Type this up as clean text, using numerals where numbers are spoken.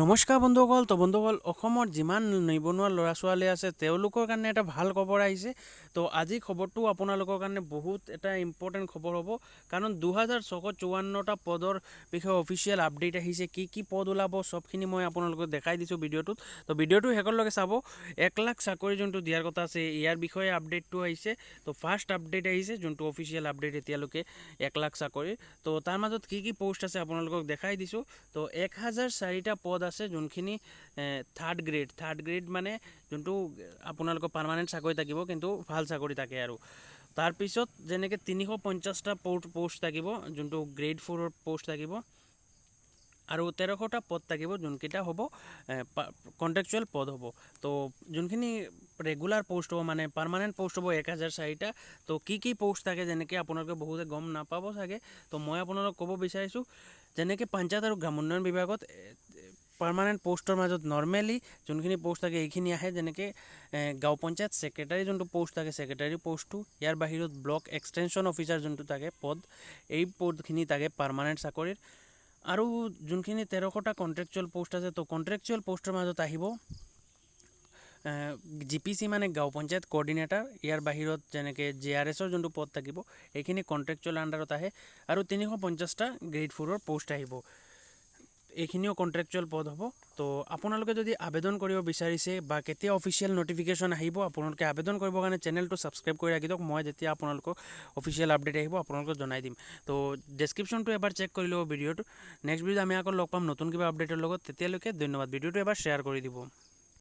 নমস্কাৰ বন্ধুসকল। তো বন্ধুসকল, অসমৰ যিমান নিবনুৱা ল'ৰা ছোৱালী আছে তেওঁলোকৰ কাৰণে এটা ভাল খবৰ আহিছে। তো আজি খবৰটো আপোনালোকৰ কাৰণে বহুত এটা ইম্পৰ্টেণ্ট খবৰ হ'ব, কাৰণ 2654টা পদৰ বিষয়ে অফিচিয়েল আপডেট আহিছে। কি পদ ওলাব চবখিনি মই আপোনালোকক দেখাই দিছোঁ ভিডিঅ'টোত। তো ভিডিঅ'টো শেষলৈকে চাব। 1 লাখ চাকৰি যোনটো দিয়াৰ কথা আছে ইয়াৰ বিষয়ে আপডেটটো আহিছে। তো ফাৰ্ষ্ট আপডেট আহিছে, যোনটো অফিচিয়েল আপডেট এতিয়ালৈকে 1 লাখ চাকৰি। তো তাৰ মাজত কি পোষ্ট আছে আপোনালোকক দেখাই দিছোঁ। তো 1004টা পদ আছে, যোনখিনি থাৰ্ড গ্ৰেড মানে যোনটো আপোনালোকৰ পাৰ্মানেণ্ট চাকৰি থাকিব, কিন্তু ভাল চাকৰি থাকে। আৰু তাৰপিছত যেনেকৈ 350টা পোষ্ট থাকিব, যোনটো গ্ৰেড 4ৰ পোষ্ট থাকিব, আৰু 1300টা পদ থাকিব যোনকেইটা হ'ব কণ্ট্ৰেকচুৱেল পদ হ'ব। তো যোনখিনি ৰেগুলাৰ পোষ্ট হ'ব মানে পাৰ্মানেণ্ট পোষ্ট হ'ব 1004টা। তো কি পোষ্ট থাকে যেনেকৈ আপোনালোকে বহুতে গম নাপাব চাগে, তো মই আপোনালোকক ক'ব বিচাৰিছোঁ। যেনেকৈ পঞ্চায়ত আৰু গ্ৰাম উন্নয়ন বিভাগত পাৰ্মানেণ্ট পোষ্টৰ মাজত নৰ্মেলি যোনখিনি পোষ্ট থাকে এইখিনি আহে, যেনেকৈ গাঁও পঞ্চায়ত ছেক্ৰেটাৰী যোনটো পোষ্ট থাকে ছেক্ৰেটাৰী পোষ্টটো। ইয়াৰ বাহিৰত ব্লক এক্সটেনশ্যন অফিচাৰ যোনটো থাকে পদ, এই পদখিনি থাকে পাৰ্মানেণ্ট চাকৰিৰ। আৰু যোনখিনি 1300টা কণ্ট্ৰেকচুৱেল পোষ্ট আছে, তো কণ্ট্ৰেকচুৱেল পোষ্টৰ মাজত আহিব GPC মানে গাঁও পঞ্চায়ত কোঅৰ্ডিনেটাৰ। ইয়াৰ বাহিৰত যেনেকৈ JRSৰ যোনটো পদ থাকিব এইখিনি কণ্ট্ৰেকচুৱেল আণ্ডাৰত আহে। আৰু 350টা গ্ৰেড 4ৰ পোষ্ট আহিব, এইখিনিও কণ্ট্ৰেকচুৱেল পদ হ'ব। তো আপোনালোকে যদি আবেদন কৰিব বিচাৰিছে বা কেতিয়া অফিচিয়েল নটিফিকেশ্যন আহিব, আপোনালোকে আবেদন কৰিবৰ কাৰণে চেনেলটো ছাবস্ক্ৰাইব কৰি ৰাখি দিয়ক। মই যেতিয়া আপোনালোকক অফিচিয়েল আপডেট আহিব আপোনালোকক জনাই দিম। তো ডেছক্ৰিপশ্যনটো এবাৰ চেক কৰি ল'ব ভিডিঅ'টো। নেক্সট ভিডিঅ'ত আমি আকৌ লগ পাম নতুন কিবা আপডেটৰ লগত। তেতিয়ালৈকে ধন্যবাদ। ভিডিঅ'টো এবাৰ শ্বেয়াৰ কৰি দিব।